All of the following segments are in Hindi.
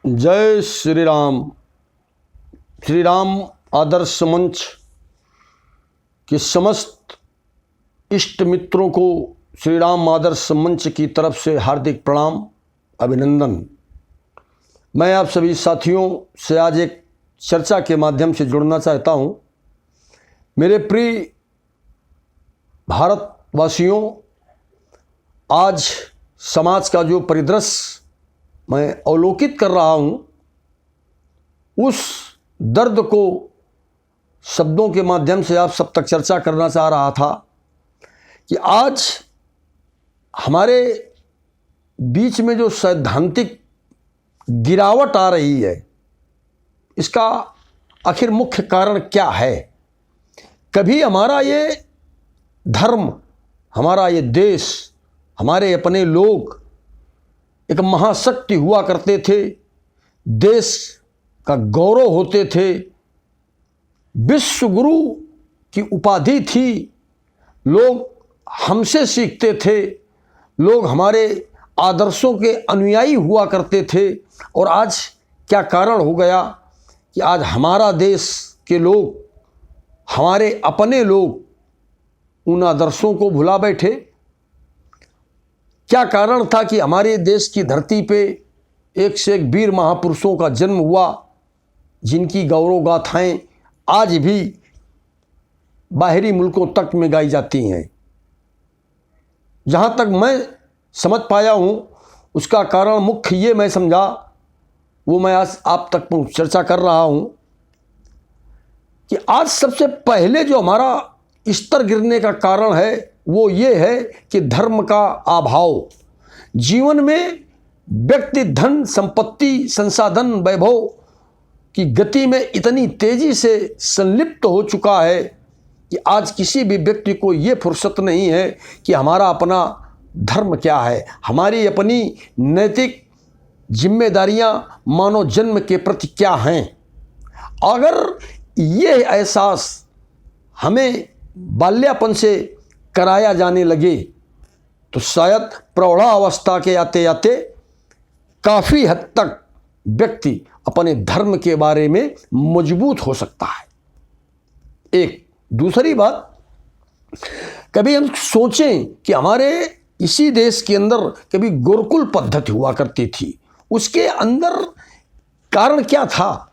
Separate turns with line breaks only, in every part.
जय श्री राम। श्री राम आदर्श मंच के समस्त इष्ट मित्रों को श्री राम आदर्श मंच की तरफ से हार्दिक प्रणाम, अभिनंदन। मैं आप सभी साथियों से आज एक चर्चा के माध्यम से जुड़ना चाहता हूँ। मेरे प्रिय भारतवासियों, आज समाज का जो परिदृश्य मैं अवलोकित कर रहा हूँ, उस दर्द को शब्दों के माध्यम से आप सब तक चर्चा करना चाह रहा था कि आज हमारे बीच में जो सैद्धांतिक गिरावट आ रही है, इसका आखिर मुख्य कारण क्या है। कभी हमारा ये धर्म, हमारा ये देश, हमारे अपने लोग एक महाशक्ति हुआ करते थे, देश का गौरव होते थे, विश्व गुरु की उपाधि थी, लोग हमसे सीखते थे, लोग हमारे आदर्शों के अनुयायी हुआ करते थे। और आज क्या कारण हो गया कि आज हमारा देश के लोग, हमारे अपने लोग उन आदर्शों को भुला बैठे। क्या कारण था कि हमारे देश की धरती पे एक से एक वीर महापुरुषों का जन्म हुआ, जिनकी गौरव गाथाएं आज भी बाहरी मुल्कों तक में गाई जाती हैं। जहाँ तक मैं समझ पाया हूँ, उसका कारण मुख्य ये मैं समझा, वो मैं आज आप तक चर्चा कर रहा हूँ कि आज सबसे पहले जो हमारा स्तर गिरने का कारण है वो ये है कि धर्म का अभाव। जीवन में व्यक्ति धन संपत्ति संसाधन वैभव की गति में इतनी तेजी से संलिप्त हो चुका है कि आज किसी भी व्यक्ति को ये फुर्सत नहीं है कि हमारा अपना धर्म क्या है, हमारी अपनी नैतिक जिम्मेदारियां मानव जन्म के प्रति क्या हैं। अगर ये एहसास हमें बाल्यापन से कराया जाने लगे तो शायद प्रौढ़ावस्था के आते आते काफ़ी हद तक व्यक्ति अपने धर्म के बारे में मजबूत हो सकता है। एक दूसरी बात, कभी हम सोचें कि हमारे इसी देश के अंदर कभी गुरुकुल पद्धति हुआ करती थी, उसके अंदर कारण क्या था।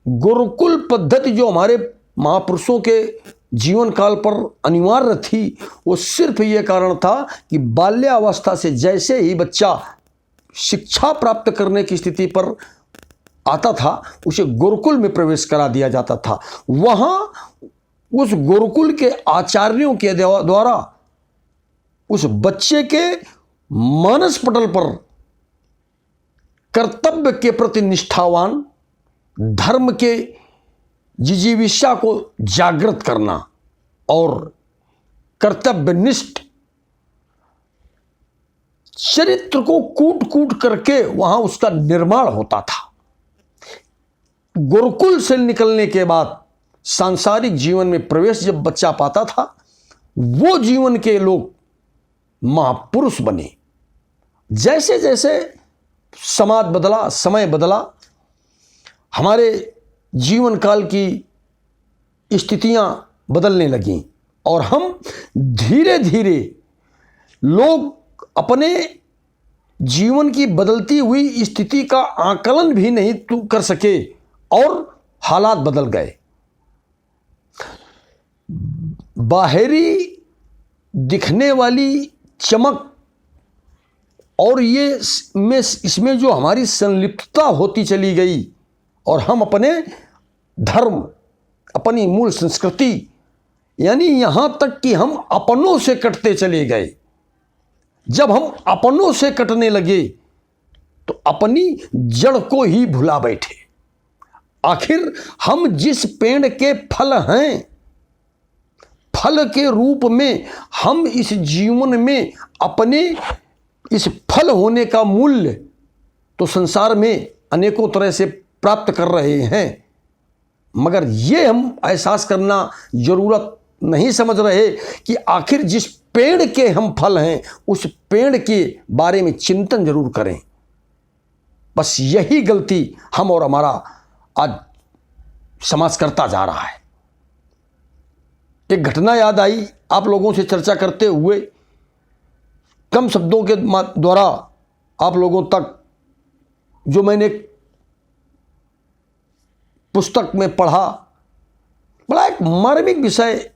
गुरुकुल पद्धति जो हमारे महापुरुषों के जीवन काल पर अनिवार्य थी, वो सिर्फ ये कारण था कि बाल्यावस्था से जैसे ही बच्चा शिक्षा प्राप्त करने की स्थिति पर आता था, उसे गुरुकुल में प्रवेश करा दिया जाता था। वहाँ उस गुरुकुल के आचार्यों के द्वारा उस बच्चे के मानस पटल पर कर्तव्य के प्रति निष्ठावान, धर्म के जिजीविषा को जागृत करना और कर्तव्यनिष्ठ चरित्र को कूट कूट करके वहां उसका निर्माण होता था। गुरुकुल से निकलने के बाद सांसारिक जीवन में प्रवेश जब बच्चा पाता था, वो जीवन के लोग महापुरुष बने। जैसे जैसे समाज बदला, समय बदला, हमारे जीवन काल की स्थितियां बदलने लगीं और हम धीरे धीरे लोग अपने जीवन की बदलती हुई स्थिति का आकलन भी नहीं कर सके और हालात बदल गए। बाहरी दिखने वाली चमक और ये इसमें जो हमारी संलिप्तता होती चली गई और हम अपने धर्म, अपनी मूल संस्कृति, यानी यहाँ तक कि हम अपनों से कटते चले गए। जब हम अपनों से कटने लगे तो अपनी जड़ को ही भुला बैठे। आखिर हम जिस पेड़ के फल हैं, फल के रूप में हम इस जीवन में अपने इस फल होने का मूल्य तो संसार में अनेकों तरह से प्राप्त कर रहे हैं, मगर ये हम एहसास करना जरूरत नहीं समझ रहे कि आखिर जिस पेड़ के हम फल हैं, उस पेड़ के बारे में चिंतन जरूर करें। बस यही गलती हम और हमारा आज समाज करता जा रहा है। एक घटना याद आई, आप लोगों से चर्चा करते हुए कम शब्दों के द्वारा आप लोगों तक जो मैंने पुस्तक में पढ़ा, बड़ा एक मार्मिक विषय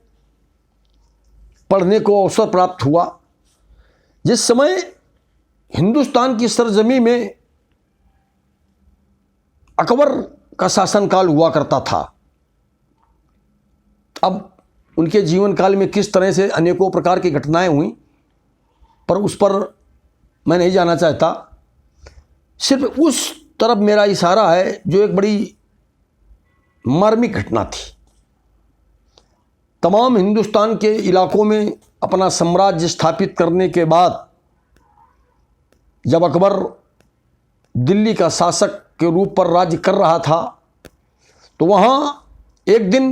पढ़ने को अवसर प्राप्त हुआ। जिस समय हिंदुस्तान की सरजमी में अकबर का शासनकाल हुआ करता था, अब उनके जीवन काल में किस तरह से अनेकों प्रकार की घटनाएं हुई, पर उस पर मैं नहीं जाना चाहता। सिर्फ उस तरफ मेरा इशारा है जो एक बड़ी मार्मिक घटना थी। तमाम हिंदुस्तान के इलाकों में अपना साम्राज्य स्थापित करने के बाद जब अकबर दिल्ली का शासक के रूप पर राज्य कर रहा था, तो वहाँ एक दिन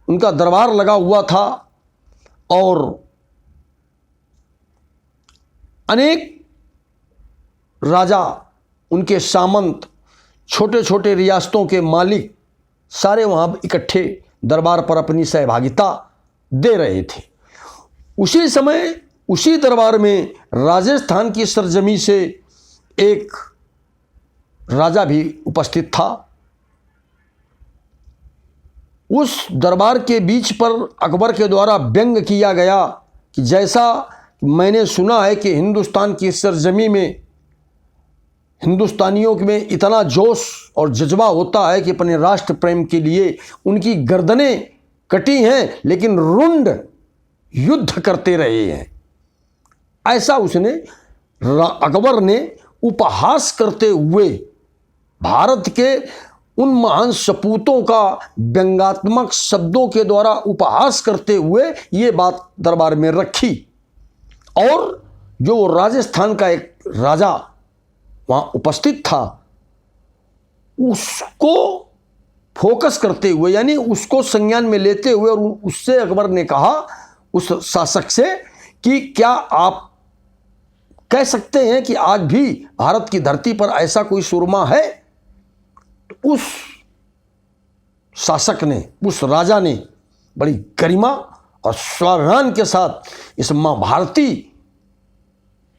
उनका दरबार लगा हुआ था और अनेक राजा, उनके सामंत, छोटे छोटे रियासतों के मालिक सारे वहाँ इकट्ठे दरबार पर अपनी सहभागिता दे रहे थे। उसी समय उसी दरबार में राजस्थान की सरजमी से एक राजा भी उपस्थित था। उस दरबार के बीच पर अकबर के द्वारा व्यंग किया गया कि जैसा मैंने सुना है कि हिंदुस्तान की सरजमी में हिंदुस्तानियों में इतना जोश और जज्बा होता है कि अपने राष्ट्र प्रेम के लिए उनकी गर्दनें कटी हैं लेकिन रुंड युद्ध करते रहे हैं। ऐसा उसने अकबर ने उपहास करते हुए भारत के उन महान सपूतों का व्यंग्यात्मक शब्दों के द्वारा उपहास करते हुए ये बात दरबार में रखी। और जो राजस्थान का एक राजा वहाँ उपस्थित था, उसको फोकस करते हुए, यानी उसको संज्ञान में लेते हुए, और उससे अकबर ने कहा उस शासक से कि क्या आप कह सकते हैं कि आज भी भारत की धरती पर ऐसा कोई सुरमा है? तो उस शासक ने, उस राजा ने बड़ी गरिमा और स्वाभिमान के साथ इस मां भारती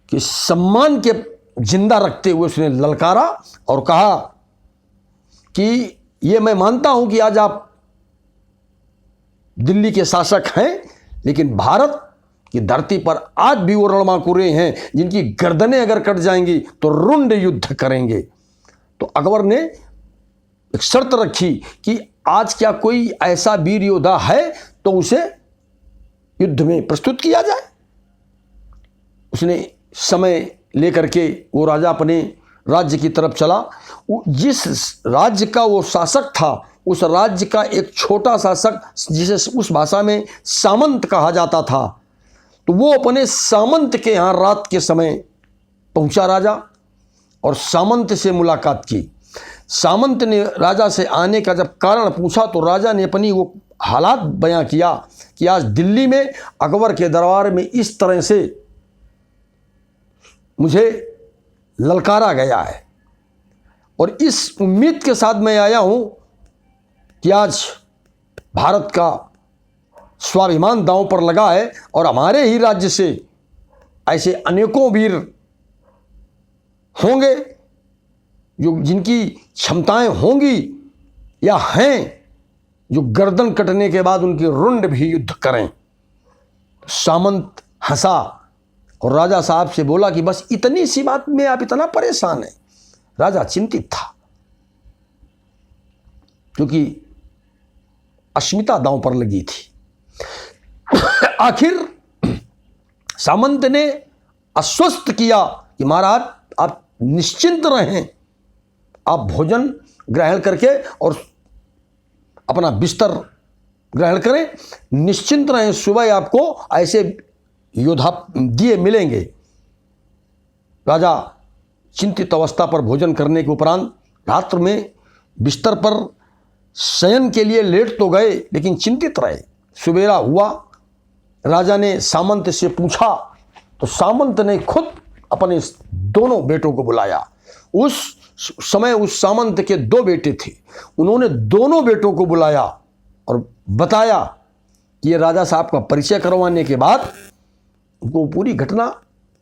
के सम्मान के जिंदा रखते हुए उसने ललकारा और कहा कि ये मैं मानता हूं कि आज आप दिल्ली के शासक हैं, लेकिन भारत की धरती पर आज भी वो रणमाकुरे हैं जिनकी गर्दनें अगर कट जाएंगी तो रुंड युद्ध करेंगे। तो अकबर ने एक शर्त रखी कि आज क्या कोई ऐसा वीर योद्धा है तो उसे युद्ध में प्रस्तुत किया जाए। उसने समय लेकर के वो राजा अपने राज्य की तरफ चला। जिस राज्य का वो शासक था, उस राज्य का एक छोटा शासक, जिसे उस भाषा में सामंत कहा जाता था, तो वो अपने सामंत के यहाँ रात के समय पहुंचा राजा और सामंत से मुलाकात की। सामंत ने राजा से आने का जब कारण पूछा तो राजा ने अपनी वो हालात बयां किया कि आज दिल्ली में अकबर के दरबार में इस तरह से मुझे ललकारा गया है और इस उम्मीद के साथ मैं आया हूं कि आज भारत का स्वाभिमान दांव पर लगा है और हमारे ही राज्य से ऐसे अनेकों वीर होंगे जो जिनकी क्षमताएं होंगी या हैं जो गर्दन कटने के बाद उनकी रुंड भी युद्ध करें। सामंत हंसा और राजा साहब से बोला कि बस इतनी सी बात में आप इतना परेशान हैं। राजा चिंतित था क्योंकि अस्मिता दांव पर लगी थी। आखिर सामंत ने आश्वस्त किया कि महाराज आप निश्चिंत रहें, आप भोजन ग्रहण करके और अपना बिस्तर ग्रहण करें, निश्चिंत रहें, सुबह आपको ऐसे योद्धा दिए मिलेंगे। राजा चिंतित अवस्था पर भोजन करने के उपरांत रात्र में बिस्तर पर शयन के लिए लेट तो गए लेकिन चिंतित रहे। सुबेरा हुआ, राजा ने सामंत से पूछा तो सामंत ने खुद अपने दोनों बेटों को बुलाया। उस समय उस सामंत के 2 बेटे थे। उन्होंने दोनों बेटों को बुलाया और बताया कि ये राजा साहब का परिचय करवाने के बाद उनको पूरी घटना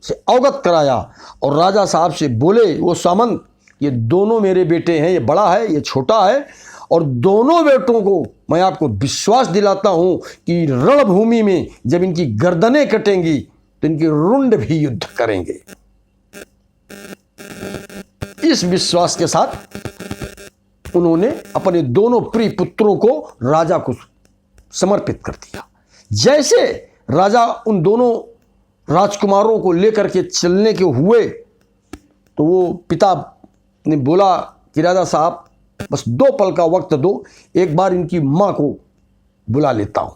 से अवगत कराया और राजा साहब से बोले वो सामंत, ये दोनों मेरे बेटे हैं, ये बड़ा है, ये छोटा है, और दोनों बेटों को मैं आपको विश्वास दिलाता हूं कि रणभूमि में जब इनकी गर्दनें कटेंगी तो इनके रुंड भी युद्ध करेंगे। इस विश्वास के साथ उन्होंने अपने दोनों प्रिय पुत्रों को राजा को समर्पित कर दिया। जैसे राजा उन दोनों राजकुमारों को लेकर के चलने के हुए तो वो पिता ने बोला कि राजा साहब बस 2 पल का वक्त दो, एक बार इनकी मां को बुला लेता हूं।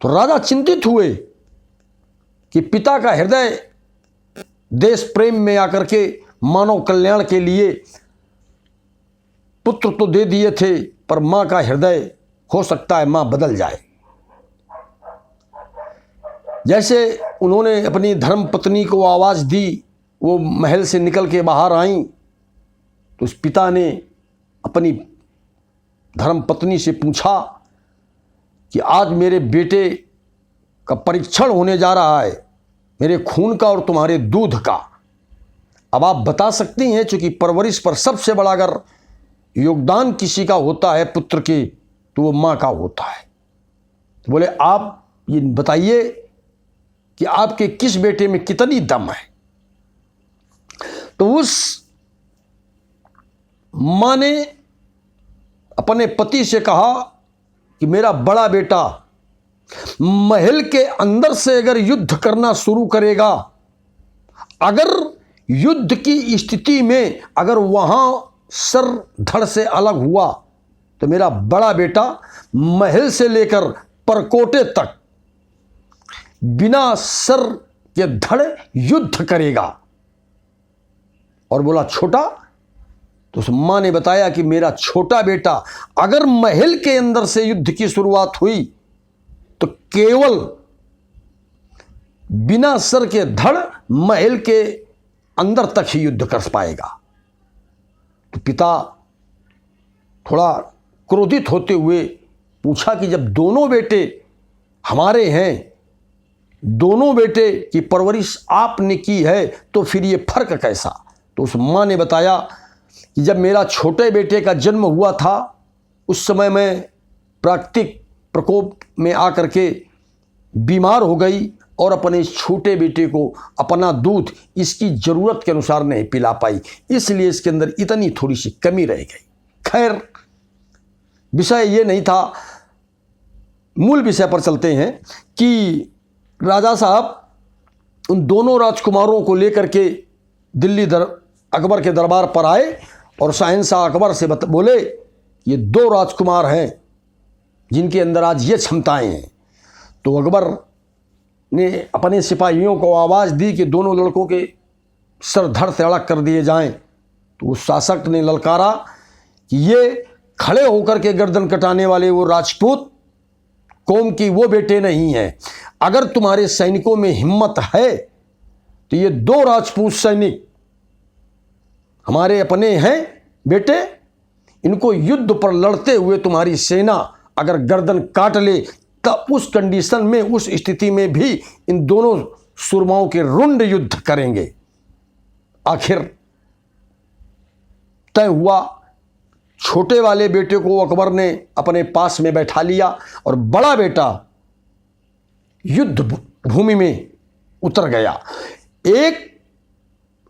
तो राजा चिंतित हुए कि पिता का हृदय देश प्रेम में आकर के मानव कल्याण के लिए पुत्र तो दे दिए थे, पर मां का हृदय हो सकता है मां बदल जाए। जैसे उन्होंने अपनी धर्म पत्नी को आवाज दी, वो महल से निकल के बाहर आई, तो उस पिता ने अपनी धर्म पत्नी से पूछा कि आज मेरे बेटे का परीक्षण होने जा रहा है, मेरे खून का और तुम्हारे दूध का। अब आप बता सकती हैं, चूंकि परवरिश पर सबसे बड़ा अगर योगदान किसी का होता है पुत्र के, तो वो मां का होता है। तो बोले आप ये बताइए कि आपके किस बेटे में कितनी दम है। तो उस मां ने अपने पति से कहा कि मेरा बड़ा बेटा महल के अंदर से अगर युद्ध करना शुरू करेगा, अगर युद्ध की स्थिति में अगर वहां सर धड़ से अलग हुआ, तो मेरा बड़ा बेटा महल से लेकर परकोटे तक बिना सर के धड़ युद्ध करेगा। और बोला छोटा, तो उस मां ने बताया कि मेरा छोटा बेटा अगर महल के अंदर से युद्ध की शुरुआत हुई तो केवल बिना सर के धड़ महल के अंदर तक ही युद्ध कर पाएगा। तो पिता थोड़ा क्रोधित होते हुए पूछा कि जब दोनों बेटे हमारे हैं, दोनों बेटे की परवरिश आपने की है, तो फिर ये फर्क कैसा। तो उस मां ने बताया कि जब मेरा छोटे बेटे का जन्म हुआ था, उस समय मैं प्राकृतिक प्रकोप में आकर के बीमार हो गई और अपने छोटे बेटे को अपना दूध इसकी ज़रूरत के अनुसार नहीं पिला पाई, इसलिए इसके अंदर इतनी थोड़ी सी कमी रह गई। खैर, विषय ये नहीं था, मूल विषय पर चलते हैं कि राजा साहब उन दोनों राजकुमारों को लेकर के दिल्ली अकबर के दरबार पर आए और शहंशाह अकबर से बोले ये 2 राजकुमार हैं जिनके अंदर आज ये क्षमताएं हैं। तो अकबर ने अपने सिपाहियों को आवाज़ दी कि दोनों लड़कों के सर धड़ से अलग कर दिए जाएं। तो उस शासक ने ललकारा कि ये खड़े होकर के गर्दन कटाने वाले वो राजपूत कौम की वो बेटे नहीं हैं। अगर तुम्हारे सैनिकों में हिम्मत है तो ये 2 राजपूत सैनिक हमारे अपने हैं बेटे, इनको युद्ध पर लड़ते हुए तुम्हारी सेना अगर गर्दन काट ले, तब उस कंडीशन में, उस स्थिति में भी इन दोनों सुरमाओं के रुंड युद्ध करेंगे। आखिर तय हुआ, छोटे वाले बेटे को अकबर ने अपने पास में बैठा लिया और बड़ा बेटा युद्ध भूमि में उतर गया। एक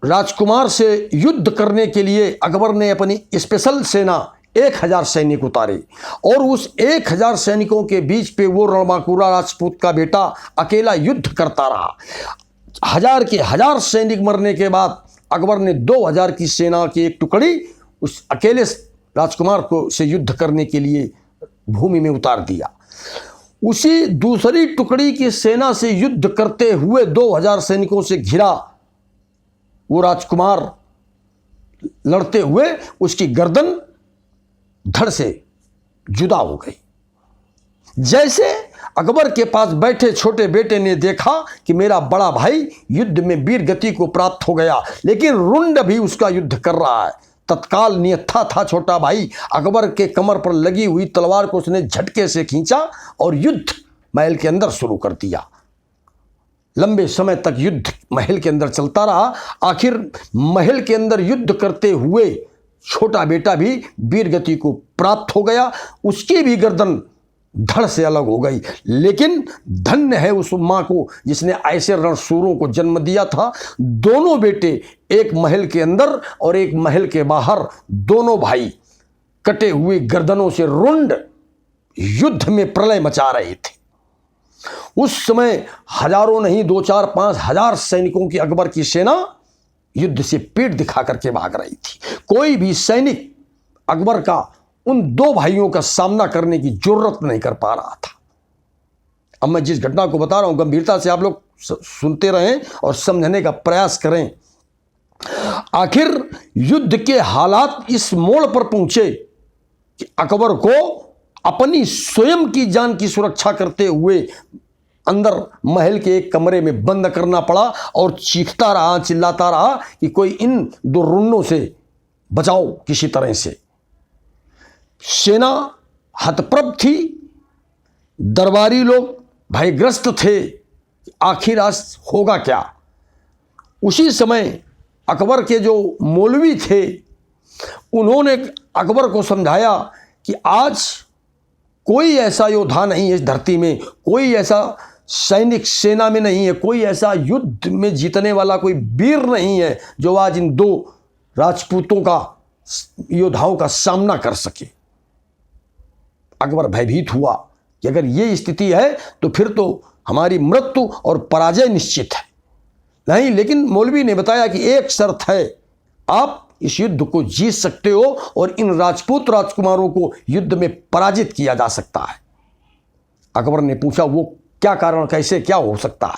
राजकुमार से युद्ध करने के लिए अकबर ने अपनी स्पेशल सेना 1000 सैनिक उतारे और उस 1000 सैनिकों के बीच पे वो रणबांकुरा राजपूत का बेटा अकेला युद्ध करता रहा। 1000 के 1000 सैनिक मरने के बाद अकबर ने 2000 की सेना की एक टुकड़ी उस अकेले राजकुमार को से युद्ध करने के लिए भूमि में उतार दिया। उसी दूसरी टुकड़ी की सेना से युद्ध करते हुए 2000 सैनिकों से घिरा वो राजकुमार लड़ते हुए उसकी गर्दन धड़ से जुदा हो गई। जैसे अकबर के पास बैठे छोटे बेटे ने देखा कि मेरा बड़ा भाई युद्ध में वीर गति को प्राप्त हो गया, लेकिन रुंड भी उसका युद्ध कर रहा है। तत्काल नियत्था था छोटा भाई, अकबर के कमर पर लगी हुई तलवार को उसने झटके से खींचा और युद्ध महल के अंदर शुरू कर दिया। लंबे समय तक युद्ध महल के अंदर चलता रहा। आखिर महल के अंदर युद्ध करते हुए छोटा बेटा भी वीर गति को प्राप्त हो गया, उसकी भी गर्दन धड़ से अलग हो गई। लेकिन धन्य है उस मां को जिसने ऐसे रणशूरों को जन्म दिया था। दोनों बेटे, एक महल के अंदर और एक महल के बाहर, दोनों भाई कटे हुए गर्दनों से रुंड युद्ध में प्रलय मचा रहे थे। उस समय हजारों नहीं, 2-4-5 हजार सैनिकों की अकबर की सेना युद्ध से पीठ दिखा करके भाग रही थी। कोई भी सैनिक अकबर का उन दो भाइयों का सामना करने की जरूरत नहीं कर पा रहा था। अब मैं जिस घटना को बता रहा हूं, गंभीरता से आप लोग सुनते रहें और समझने का प्रयास करें। आखिर युद्ध के हालात इस मोड़ पर पहुंचे कि अकबर को अपनी स्वयं की जान की सुरक्षा करते हुए अंदर महल के एक कमरे में बंद करना पड़ा और चीखता रहा, चिल्लाता रहा कि कोई इन दो रुंडों से बचाओ किसी तरह से। सेना हतप्रभ थी, दरबारी लोग भयग्रस्त थे, आखिर आज होगा क्या। उसी समय अकबर के जो मौलवी थे उन्होंने अकबर को समझाया कि आज कोई ऐसा योद्धा नहीं है इस धरती में, कोई ऐसा सैनिक सेना में नहीं है, कोई ऐसा युद्ध में जीतने वाला कोई वीर नहीं है जो आज इन दो राजपूतों का, योद्धाओं का सामना कर सके। अकबर भयभीत हुआ कि अगर ये स्थिति है तो फिर तो हमारी मृत्यु और पराजय निश्चित है। नहीं, लेकिन मौलवी ने बताया कि एक शर्त है, आप इस युद्ध को जीत सकते हो और इन राजपूत राजकुमारों को युद्ध में पराजित किया जा सकता है। अकबर ने पूछा वो क्या कारण, कैसे, क्या हो सकता है।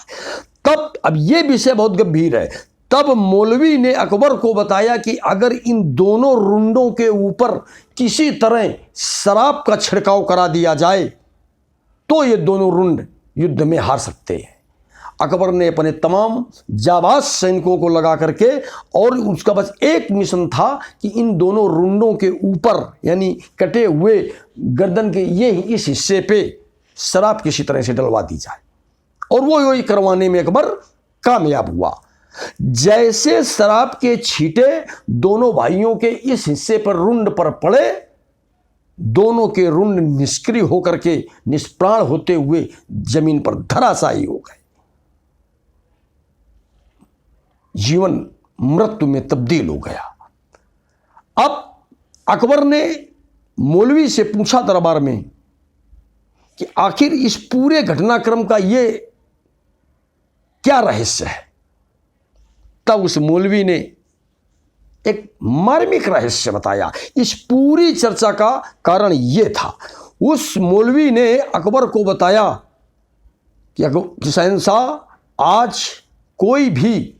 तब अब ये विषय बहुत गंभीर है। तब मौलवी ने अकबर को बताया कि अगर इन दोनों रुंडों के ऊपर किसी तरह शराब का छिड़काव करा दिया जाए तो ये दोनों रुंड युद्ध में हार सकते हैं। अकबर ने अपने तमाम जाबाज सैनिकों को लगा करके, और उसका बस एक मिशन था कि इन दोनों रुंडों के ऊपर यानी कटे हुए गर्दन के ये इस हिस्से पे शराब किसी तरह से डलवा दी जाए, और वो यही करवाने में अकबर कामयाब हुआ। जैसे शराब के छींटे दोनों भाइयों के इस हिस्से पर रुंड पर पड़े, दोनों के रुंड निष्क्रिय होकर के निष्प्राण होते हुए जमीन पर धराशायी हो गए। जीवन मृत्यु में तब्दील हो गया। अब अकबर ने मौलवी से पूछा दरबार में कि आखिर इस पूरे घटनाक्रम का ये क्या रहस्य है। तब उस मौलवी ने एक मार्मिक रहस्य बताया। इस पूरी चर्चा का कारण यह था, उस मौलवी ने अकबर को बताया कि शहंशाह, आज कोई भी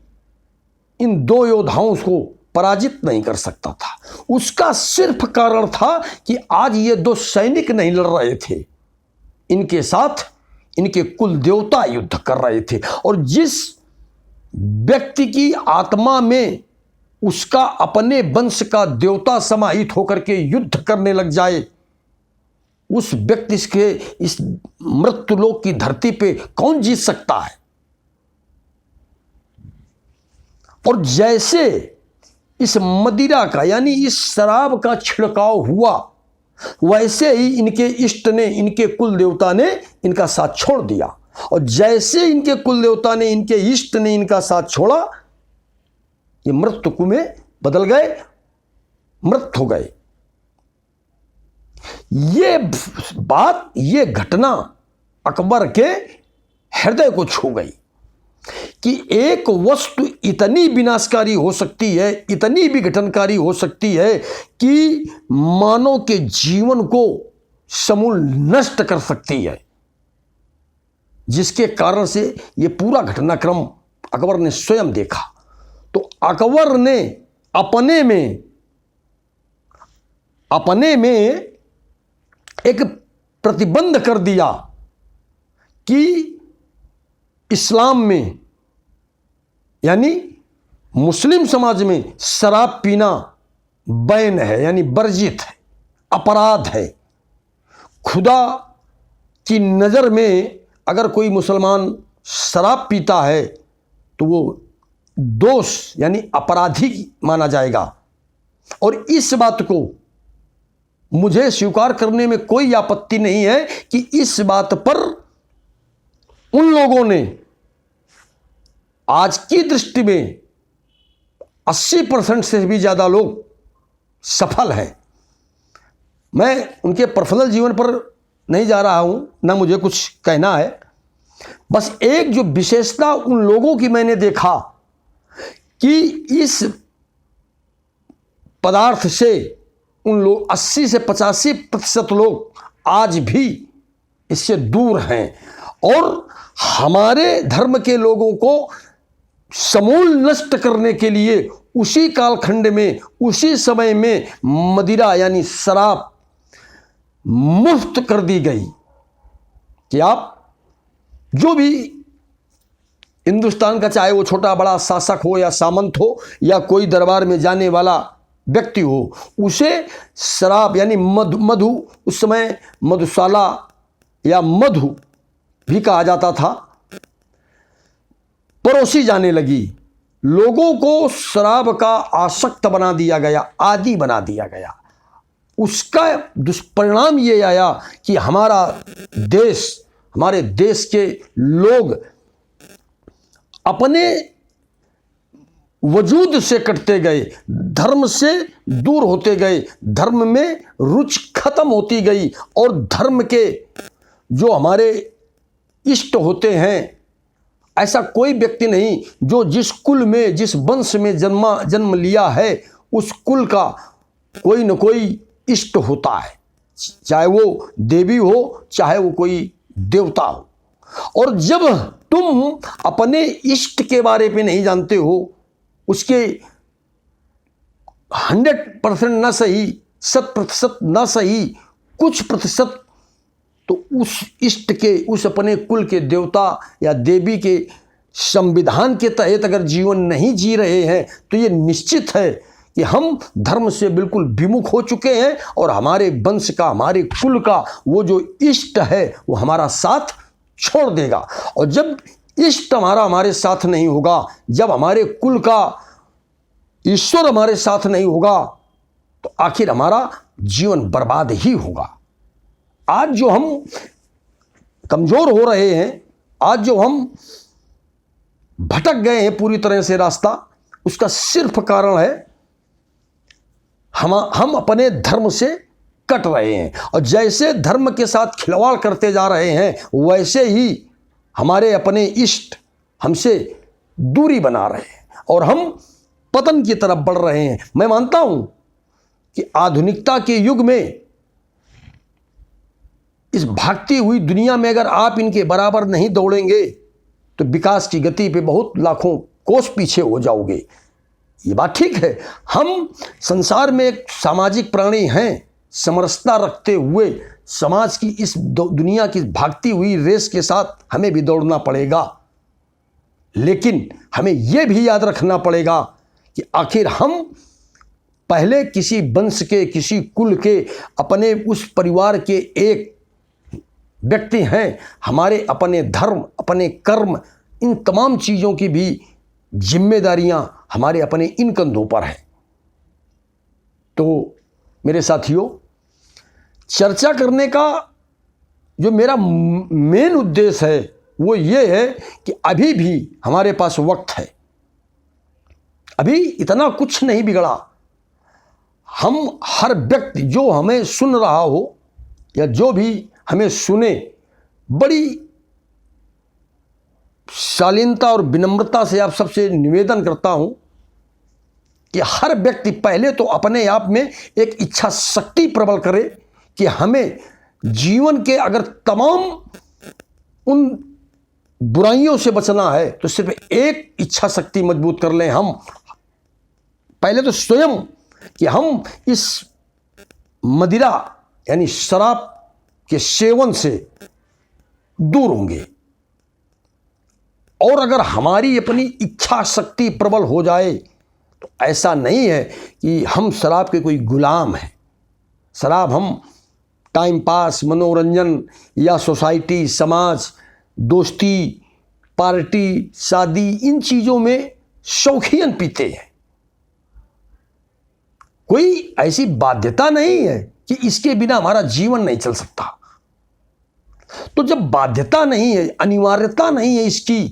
इन दो योद्धाओं को पराजित नहीं कर सकता था। उसका सिर्फ कारण था कि आज ये दो सैनिक नहीं लड़ रहे थे, इनके साथ इनके कुल देवता युद्ध कर रहे थे। और जिस व्यक्ति की आत्मा में उसका अपने वंश का देवता समाहित होकर के युद्ध करने लग जाए, उस व्यक्ति के इस मृत्युलोक की धरती पे कौन जीत सकता है। और जैसे इस मदिरा का यानी इस शराब का छिड़काव हुआ, वैसे ही इनके इष्ट ने, इनके कुल देवता ने इनका साथ छोड़ दिया। और जैसे इनके कुल देवता ने, इनके इष्ट ने इनका साथ छोड़ा, ये मृत्यु कुएं में बदल गए, मृत हो गए। ये बात, ये घटना अकबर के हृदय को छू गई कि एक वस्तु इतनी विनाशकारी हो सकती है, इतनी विघटनकारी हो सकती है कि मानव के जीवन को समूल नष्ट कर सकती है, जिसके कारण से ये पूरा घटनाक्रम अकबर ने स्वयं देखा। तो अकबर ने अपने में एक प्रतिबंध कर दिया कि इस्लाम में यानी मुस्लिम समाज में शराब पीना बैन है, यानी वर्जित है, अपराध है। खुदा की नज़र में अगर कोई मुसलमान शराब पीता है तो वो दोष यानी अपराधी माना जाएगा। और इस बात को मुझे स्वीकार करने में कोई आपत्ति नहीं है कि इस बात पर उन लोगों ने आज की दृष्टि में 80% से भी ज़्यादा लोग सफल हैं। मैं उनके पर्सनल जीवन पर नहीं जा रहा हूं, ना मुझे कुछ कहना है। बस एक जो विशेषता उन लोगों की मैंने देखा कि इस पदार्थ से उन लोग 80 से 85% लोग आज भी इससे दूर हैं। और हमारे धर्म के लोगों को समूल नष्ट करने के लिए उसी कालखंड में, उसी समय में मदिरा यानी शराब मुफ्त कर दी गई कि आप जो भी हिंदुस्तान का, चाहे वो छोटा बड़ा शासक हो या सामंत हो या कोई दरबार में जाने वाला व्यक्ति हो, उसे शराब यानी मधु, उस समय मधुशाला या मधु भी कहा जाता था, परोसी जाने लगी। लोगों को शराब का आसक्त बना दिया गया, आदी बना दिया गया। उसका दुष्परिणाम ये आया कि हमारा देश, हमारे देश के लोग अपने वजूद से कटते गए, धर्म से दूर होते गए, धर्म में रुचि खत्म होती गई। और धर्म के जो हमारे इष्ट होते हैं, ऐसा कोई व्यक्ति नहीं जो जिस कुल में, जिस वंश में जन्म लिया है, उस कुल का कोई न कोई इष्ट होता है, चाहे वो देवी हो, चाहे वो कोई देवता हो। और जब तुम अपने इष्ट के बारे में नहीं जानते हो, उसके 100% ना सही, 100% ना सही, कुछ प्रतिशत, तो उस इष्ट के, उस अपने कुल के देवता या देवी के संविधान के तहत अगर जीवन नहीं जी रहे हैं तो ये निश्चित है कि हम धर्म से बिल्कुल विमुख हो चुके हैं। और हमारे वंश का, हमारे कुल का वो जो इष्ट है वो हमारा साथ छोड़ देगा। और जब इष्ट हमारे साथ नहीं होगा, जब हमारे कुल का ईश्वर हमारे साथ नहीं होगा, तो आखिर हमारा जीवन बर्बाद ही होगा। आज जो हम कमजोर हो रहे हैं, आज जो हम भटक गए हैं पूरी तरह से रास्ता, उसका सिर्फ कारण है हम अपने धर्म से कट रहे हैं। और जैसे धर्म के साथ खिलवाड़ करते जा रहे हैं, वैसे ही हमारे अपने इष्ट हमसे दूरी बना रहे हैं और हम पतन की तरफ बढ़ रहे हैं। मैं मानता हूं कि आधुनिकता के युग में, इस भागती हुई दुनिया में अगर आप इनके बराबर नहीं दौड़ेंगे तो विकास की गति पे बहुत लाखों कोस पीछे हो जाओगे। ये बात ठीक है, हम संसार में एक सामाजिक प्राणी हैं। समरसता रखते हुए समाज की इस दुनिया की भागती हुई रेस के साथ हमें भी दौड़ना पड़ेगा। लेकिन हमें यह भी याद रखना पड़ेगा कि आखिर हम पहले किसी वंश के, किसी कुल के, अपने उस परिवार के एक व्यक्ति हैं। हमारे अपने धर्म, अपने कर्म, इन तमाम चीज़ों की भी जिम्मेदारियां हमारे अपने इन कंधों पर हैं। तो मेरे साथियों, चर्चा करने का जो मेरा मेन उद्देश्य है वो ये है कि अभी भी हमारे पास वक्त है, अभी इतना कुछ नहीं बिगड़ा। हम हर व्यक्ति जो हमें सुन रहा हो या जो भी हमें सुने, बड़ी शालीनता और विनम्रता से आप सबसे निवेदन करता हूं कि हर व्यक्ति पहले तो अपने आप में एक इच्छा शक्ति प्रबल करे कि हमें जीवन के अगर तमाम उन बुराइयों से बचना है तो सिर्फ एक इच्छा शक्ति मजबूत कर लें। हम पहले तो स्वयं कि हम इस मदिरा यानी शराब के सेवन से दूर होंगे। और अगर हमारी अपनी इच्छा शक्ति प्रबल हो जाए तो ऐसा नहीं है कि हम शराब के कोई गुलाम हैं। शराब हम टाइम पास, मनोरंजन या सोसाइटी, समाज, दोस्ती, पार्टी, शादी, इन चीज़ों में शौकियन पीते हैं। कोई ऐसी बाध्यता नहीं है कि इसके बिना हमारा जीवन नहीं चल सकता। तो जब बाध्यता नहीं है, अनिवार्यता नहीं है इसकी,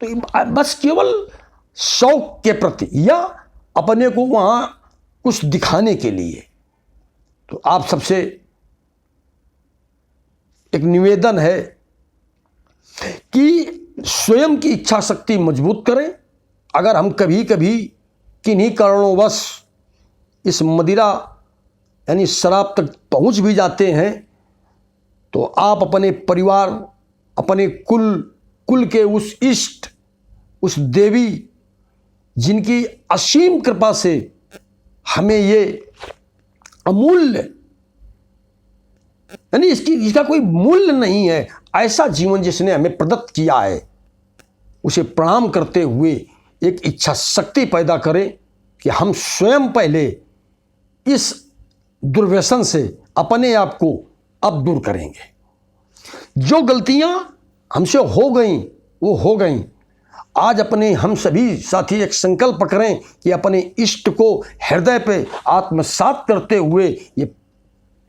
तो बस केवल शौक के प्रति या अपने को वहां कुछ दिखाने के लिए, तो आप सबसे एक निवेदन है कि स्वयं की इच्छा शक्ति मजबूत करें। अगर हम कभी कभी किन्हीं कारणोंवश इस मदिरा यानी शराब तक पहुंच भी जाते हैं, तो आप अपने परिवार, अपने कुल के उस इष्ट, उस देवी जिनकी असीम कृपा से हमें ये अमूल्य, यानी इसका कोई मूल्य नहीं है, ऐसा जीवन जिसने हमें प्रदत्त किया है, उसे प्रणाम करते हुए एक इच्छा शक्ति पैदा करें कि हम स्वयं पहले इस दुर्व्यसन से अपने आप को अब दूर करेंगे। जो गलतियां हमसे हो गई वो हो गई। आज अपने हम सभी साथी एक संकल्प करें कि अपने इष्ट को हृदय पे आत्मसात करते हुए ये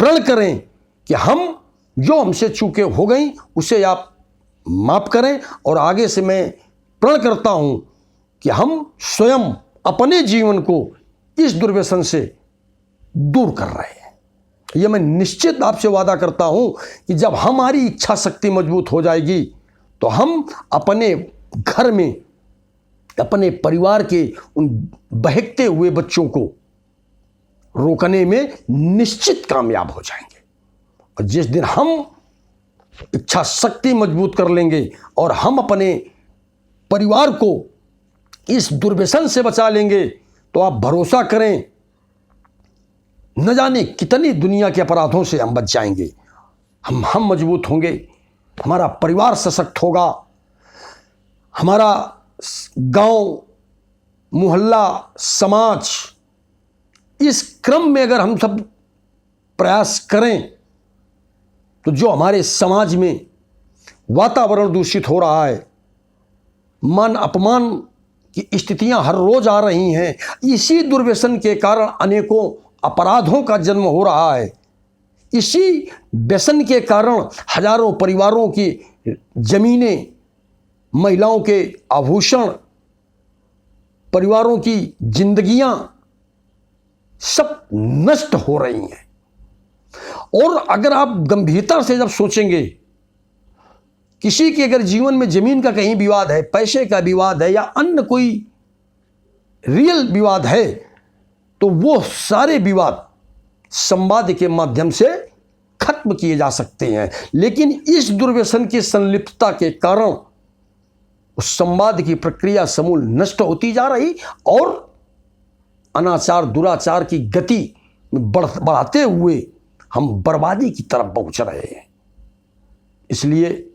प्रण करें कि हम जो हमसे चूकें हो गई उसे आप माफ करें, और आगे से मैं प्रण करता हूं कि हम स्वयं अपने जीवन को इस दुर्व्यसन से दूर कर रहे हैं। यह मैं निश्चित आपसे वादा करता हूं कि जब हमारी इच्छा शक्ति मजबूत हो जाएगी तो हम अपने घर में, अपने परिवार के उन बहकते हुए बच्चों को रोकने में निश्चित कामयाब हो जाएंगे। और जिस दिन हम इच्छा शक्ति मजबूत कर लेंगे और हम अपने परिवार को इस दुर्व्यसन से बचा लेंगे, तो आप भरोसा करें न जाने कितनी दुनिया के अपराधों से हम बच जाएंगे। हम मजबूत होंगे, हमारा परिवार सशक्त होगा, हमारा गांव, मोहल्ला, समाज, इस क्रम में अगर हम सब प्रयास करें तो जो हमारे समाज में वातावरण दूषित हो रहा है, मान अपमान की स्थितियां हर रोज आ रही हैं, इसी दुर्व्यसन के कारण अनेकों अपराधों का जन्म हो रहा है। इसी व्यसन के कारण हजारों परिवारों की जमीनें, महिलाओं के आभूषण, परिवारों की जिंदगियां सब नष्ट हो रही हैं। और अगर आप गंभीरता से जब सोचेंगे, किसी के अगर जीवन में जमीन का कहीं विवाद है, पैसे का विवाद है या अन्य कोई रियल विवाद है, तो वो सारे विवाद संवाद के माध्यम से खत्म किए जा सकते हैं। लेकिन इस दुर्व्यसन की संलिप्तता के कारण उस संवाद की प्रक्रिया समूल नष्ट होती जा रही और अनाचार, दुराचार की गति बढ़ाते हुए हम बर्बादी की तरफ पहुंच रहे हैं। इसलिए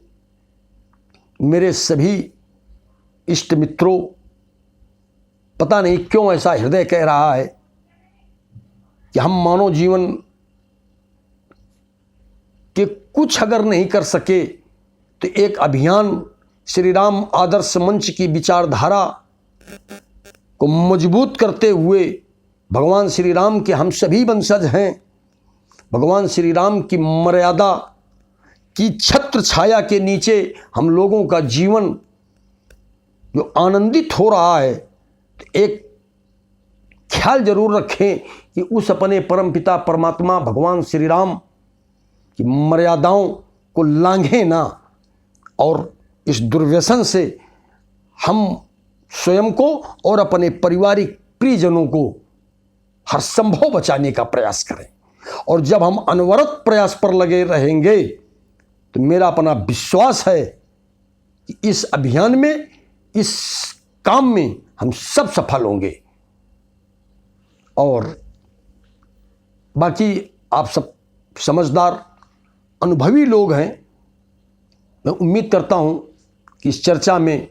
मेरे सभी इष्ट मित्रों, पता नहीं क्यों ऐसा हृदय कह रहा है कि हम मानव जीवन के कुछ अगर नहीं कर सके तो एक अभियान श्री राम आदर्श मंच की विचारधारा को मजबूत करते हुए, भगवान श्री राम के हम सभी वंशज हैं, भगवान श्री राम की मर्यादा की छत्र छाया के नीचे हम लोगों का जीवन जो आनंदित हो रहा है, तो एक ख्याल जरूर रखें कि उस अपने परमपिता परमात्मा भगवान श्री राम की मर्यादाओं को लांघें ना, और इस दुर्व्यसन से हम स्वयं को और अपने पारिवारिक प्रियजनों को हर संभव बचाने का प्रयास करें। और जब हम अनवरत प्रयास पर लगे रहेंगे तो मेरा अपना विश्वास है कि इस अभियान में, इस काम में हम सब सफल होंगे। और बाकी आप सब समझदार, अनुभवी लोग हैं। मैं उम्मीद करता हूं कि इस चर्चा में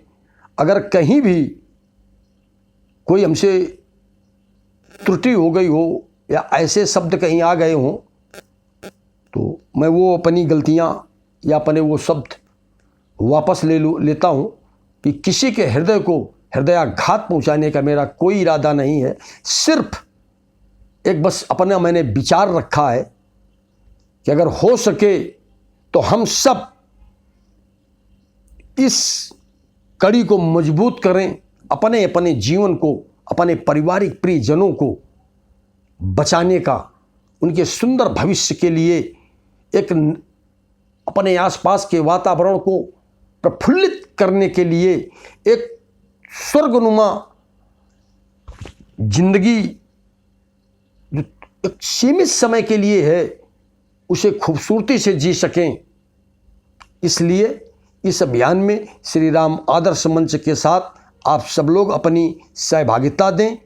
अगर कहीं भी कोई हमसे त्रुटि हो गई हो या ऐसे शब्द कहीं आ गए हों तो मैं वो अपनी गलतियां या अपने वो शब्द वापस लेता हूं कि किसी के हृदय को हृदयाघात पहुंचाने का मेरा कोई इरादा नहीं है। सिर्फ एक बस अपना मैंने विचार रखा है कि अगर हो सके तो हम सब इस कड़ी को मजबूत करें, अपने अपने जीवन को, अपने पारिवारिक प्रियजनों को बचाने का, उनके सुंदर भविष्य के लिए एक अपने आसपास के वातावरण को प्रफुल्लित करने के लिए एक स्वर्गनुमा जिंदगी जो एक सीमित समय के लिए है उसे खूबसूरती से जी सकें। इसलिए इस अभियान में श्री राम आदर्श मंच के साथ आप सब लोग अपनी सहभागिता दें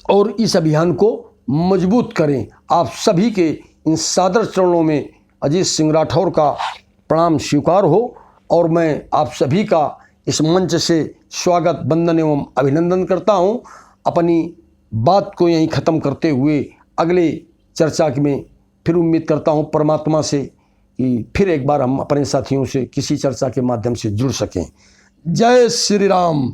और इस अभियान को मजबूत करें। आप सभी के इन सादर चरणों में अजीत सिंह राठौर का प्रणाम स्वीकार हो और मैं आप सभी का इस मंच से स्वागत, वंदन एवं अभिनंदन करता हूं। अपनी बात को यहीं ख़त्म करते हुए अगले चर्चा में फिर उम्मीद करता हूं परमात्मा से कि फिर एक बार हम अपने साथियों से किसी चर्चा के माध्यम से जुड़ सकें। जय श्री राम।